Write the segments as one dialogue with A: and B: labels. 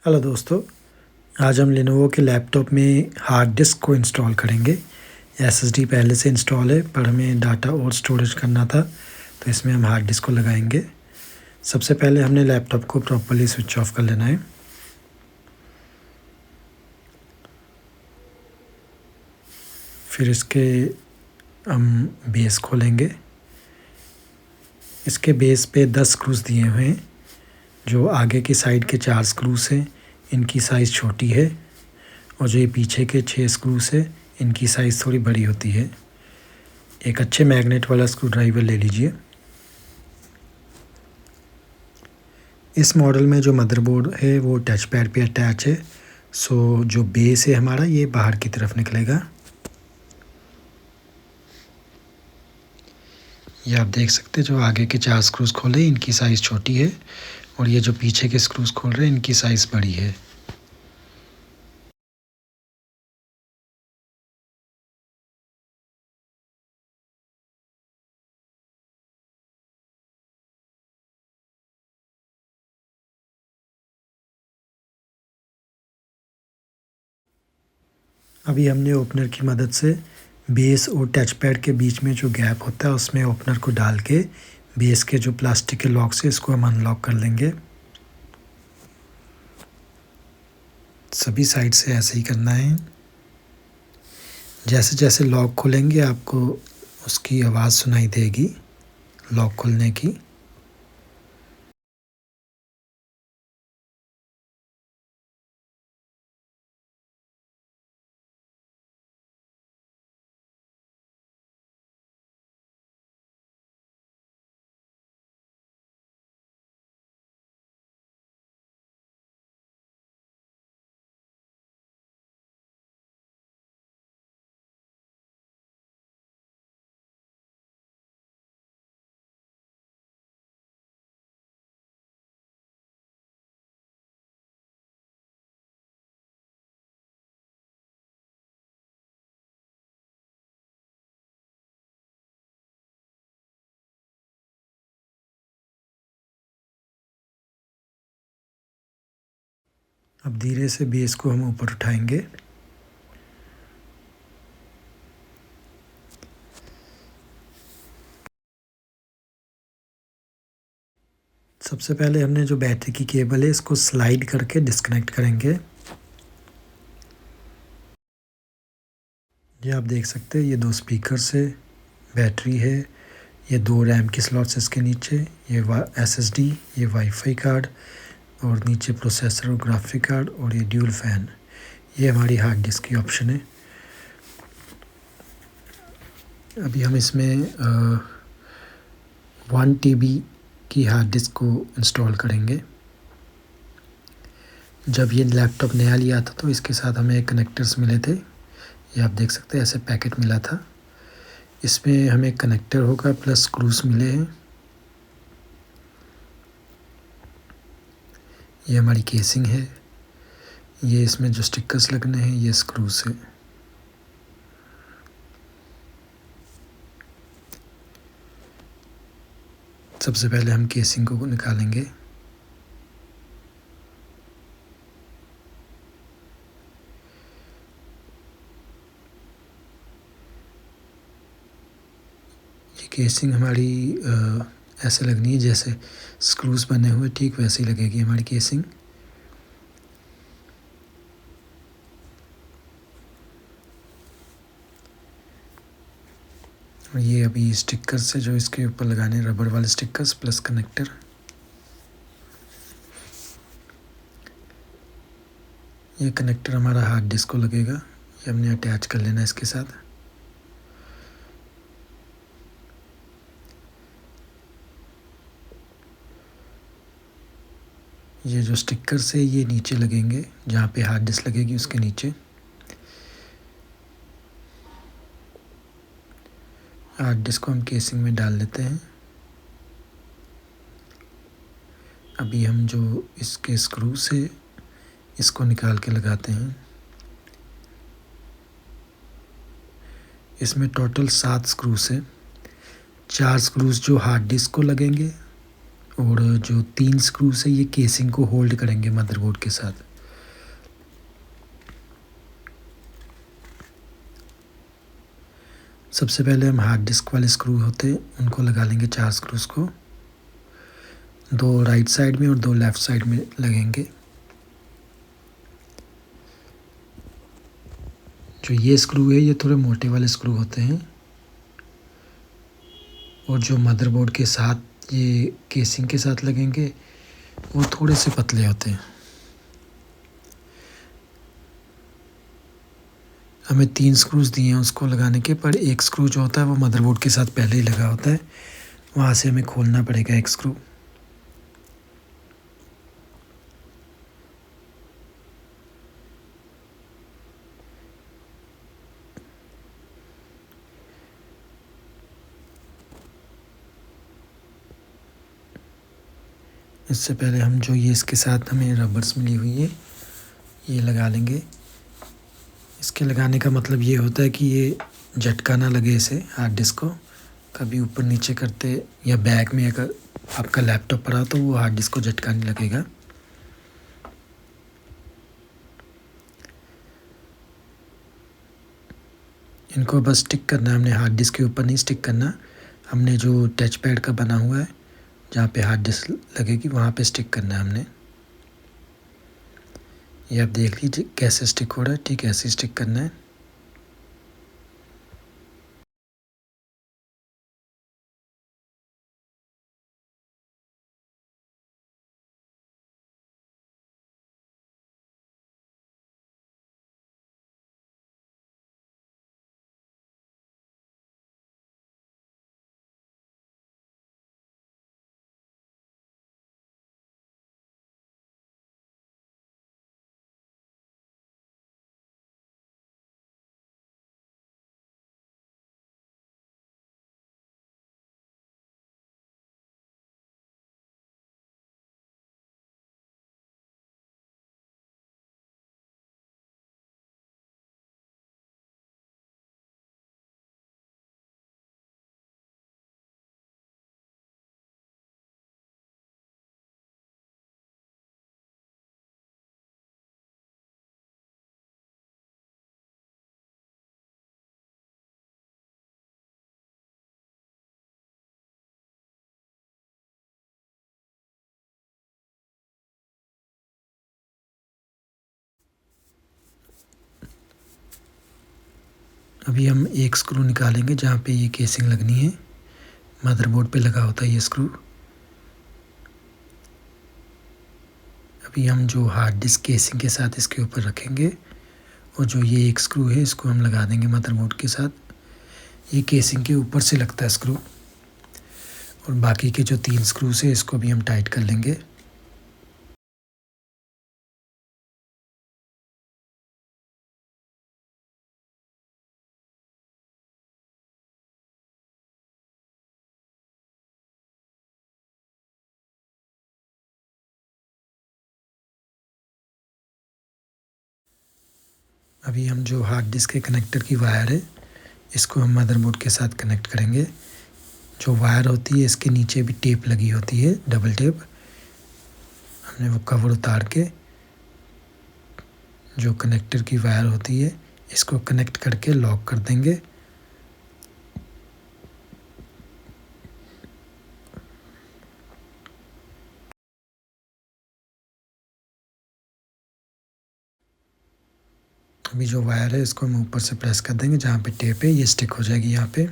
A: Hello दोस्तों, आज हम लेनोवो के लैपटॉप में हार्ड डिस्क को इंस्टॉल करेंगे। एसएसडी पहले से इंस्टॉल है पर हमें डाटा और स्टोरेज करना था, तो इसमें हम हार्ड डिस्क को लगाएंगे। सबसे पहले हमने लैपटॉप को प्रॉपर्ली स्विच ऑफ कर लेना है। फिर इसके हम बेस खोलेंगे। इसके बेस पे 10 स्क्रूज दिए हुए हैं। जो आगे की साइड के 4 स्क्रूज हैं, इनकी साइज़ छोटी है, और जो ये पीछे के 6 स्क्रूज हैं, इनकी साइज़ थोड़ी बड़ी होती है। एक अच्छे मैग्नेट वाला स्क्रू ड्राइवर ले लीजिए। इस मॉडल में जो मदरबोर्ड है वो टच पैड पे अटैच है, सो जो बेस है हमारा ये बाहर की तरफ निकलेगा। ये आप देख सकते हैं, जो आगे के 4 स्क्रूज खोले इनकी साइज़ छोटी है, और ये जो पीछे के स्क्रूज खोल रहे हैं इनकी साइज़ बड़ी है। अभी हमने ओपनर की मदद से बेस और टच पैड के बीच में जो गैप होता है उसमें ओपनर को डाल के बेस के जो प्लास्टिक के लॉक से इसको हम अनलॉक कर लेंगे। सभी साइड से ऐसे ही करना है। जैसे जैसे लॉक खोलेंगे आपको उसकी आवाज़ सुनाई देगी लॉक खोलने की। अब धीरे से बेस को हम ऊपर उठाएंगे। सबसे पहले हमने जो बैटरी की केबल है इसको स्लाइड करके डिस्कनेक्ट करेंगे। ये आप देख सकते हैं, ये 2 स्पीकर्स है, बैटरी है, ये 2 रैम की स्लॉट्स इसके नीचे, ये एसएसडी, ये वाईफाई कार्ड, और नीचे प्रोसेसर और ग्राफिक कार्ड, और ये ड्यूल फैन। ये हमारी हार्ड डिस्क की ऑप्शन है। अभी हम इसमें 1 TB की हार्ड डिस्क को इंस्टॉल करेंगे। जब ये लैपटॉप नया लिया था तो इसके साथ हमें कनेक्टर्स मिले थे। ये आप देख सकते हैं, ऐसे पैकेट मिला था। इसमें हमें कनेक्टर होगा प्लस स्क्रूज मिले हैं। ये हमारी केसिंग है। ये इसमें जो स्टिकर्स लगने हैं ये स्क्रूज है। सबसे पहले हम केसिंग को निकालेंगे। ये केसिंग हमारी ऐसे लगनी है जैसे स्क्रूज बने हुए, ठीक वैसे ही लगेगी हमारी केसिंग। और ये अभी स्टिकर से जो इसके ऊपर लगाने, रबड़ वाले स्टिकर्स प्लस कनेक्टर। ये कनेक्टर हमारा हार्ड डिस्क को लगेगा, ये हमने अटैच कर लेना है इसके साथ। ये जो स्टिकर्स है ये नीचे लगेंगे, जहाँ पे हार्ड डिस्क लगेगी उसके नीचे। हार्ड डिस्क को हम केसिंग में डाल लेते हैं। अभी हम जो इसके स्क्रू से इसको निकाल के लगाते हैं। इसमें टोटल 7 स्क्रूज हैं। 4 स्क्रूज जो हार्ड डिस्क को लगेंगे और जो 3 स्क्रू से ये केसिंग को होल्ड करेंगे मदरबोर्ड के साथ। सबसे पहले हम हार्ड डिस्क वाले स्क्रू होते हैं उनको लगा लेंगे 4 स्क्रूज को, 2 राइट साइड में और 2 लेफ़्ट साइड में लगेंगे। जो ये स्क्रू है ये थोड़े मोटे वाले स्क्रू होते हैं और जो मदरबोर्ड के साथ ये केसिंग के साथ लगेंगे वो थोड़े से पतले होते हैं। हमें 3 स्क्रूज दिए हैं उसको लगाने के, पर एक स्क्रू जो होता है वो मदरबोर्ड के साथ पहले ही लगा होता है, वहाँ से हमें खोलना पड़ेगा एक स्क्रू। इससे पहले हम जो ये इसके साथ हमें रबर्स मिली हुई है ये लगा लेंगे। इसके लगाने का मतलब ये होता है कि ये झटका ना लगे इसे हार्ड डिस्क को, कभी ऊपर नीचे करते या बैग में अगर आपका लैपटॉप पड़ा तो वो हार्ड डिस्क को झटका नहीं लगेगा। इनको बस स्टिक करना है हमने, हार्ड डिस्क के ऊपर नहीं स्टिक करना। हमने जो टच पैड का बना हुआ है जहाँ पे हार्ड डिस्क लगेगी वहाँ पे स्टिक करना है हमने। ये आप देख लीजिए कैसे स्टिक हो रहा है, ठीक ऐसे स्टिक करना है। अभी हम एक स्क्रू निकालेंगे जहाँ पे ये केसिंग लगनी है, मदरबोर्ड पे लगा होता है ये स्क्रू। अभी हम जो हार्ड डिस्क केसिंग के साथ इसके ऊपर रखेंगे और जो ये एक स्क्रू है इसको हम लगा देंगे मदरबोर्ड के साथ। ये केसिंग के ऊपर से लगता है स्क्रू, और बाकी के जो 3 स्क्रू है इसको भी हम टाइट कर लेंगे। अभी हम जो हार्ड डिस्क के कनेक्टर की वायर है इसको हम मदरबोर्ड के साथ कनेक्ट करेंगे। जो वायर होती है इसके नीचे भी टेप लगी होती है, डबल टेप। हमने वो कवर उतार के जो कनेक्टर की वायर होती है इसको कनेक्ट करके लॉक कर देंगे। अभी जो वायर है इसको हम ऊपर से प्रेस कर देंगे, जहाँ पे टेप है ये स्टिक हो जाएगी यहाँ पे।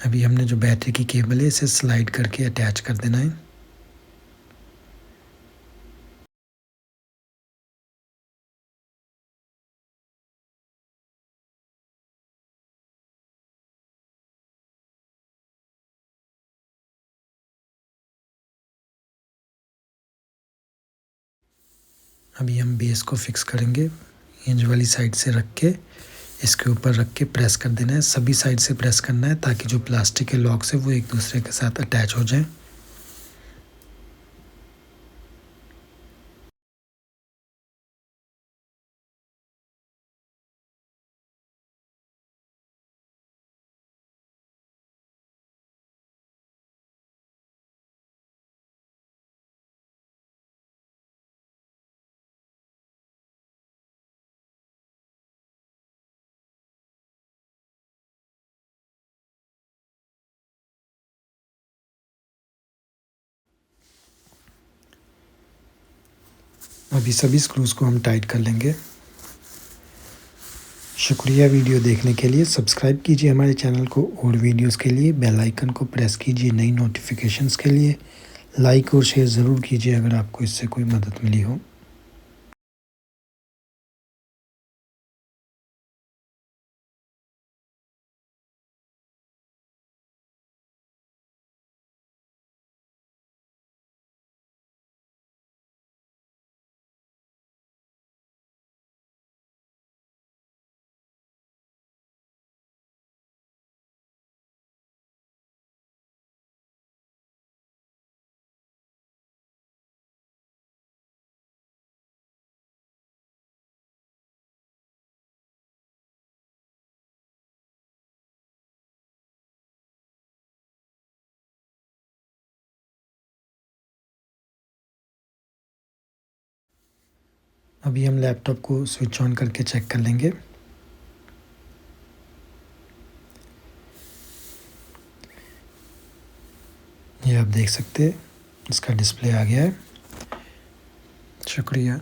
A: अभी हमने जो बैटरी की केबल है इसे स्लाइड करके अटैच कर देना है। अभी हम बेस को फिक्स करेंगे, हिंज वाली साइड से रख के इसके ऊपर रख के प्रेस कर देना है। सभी साइड से प्रेस करना है ताकि जो प्लास्टिक के लॉक्स है वो एक दूसरे के साथ अटैच हो जाएं। अभी सभी स्क्रूज़ को हम टाइट कर लेंगे। शुक्रिया वीडियो देखने के लिए। सब्सक्राइब कीजिए हमारे चैनल को और वीडियोस के लिए बेल आइकन को प्रेस कीजिए नई नोटिफिकेशंस के लिए। लाइक और शेयर ज़रूर कीजिए अगर आपको इससे कोई मदद मिली हो। अभी हम लैपटॉप को स्विच ऑन करके चेक कर लेंगे। ये आप देख सकते हैं इसका डिस्प्ले आ गया है। शुक्रिया।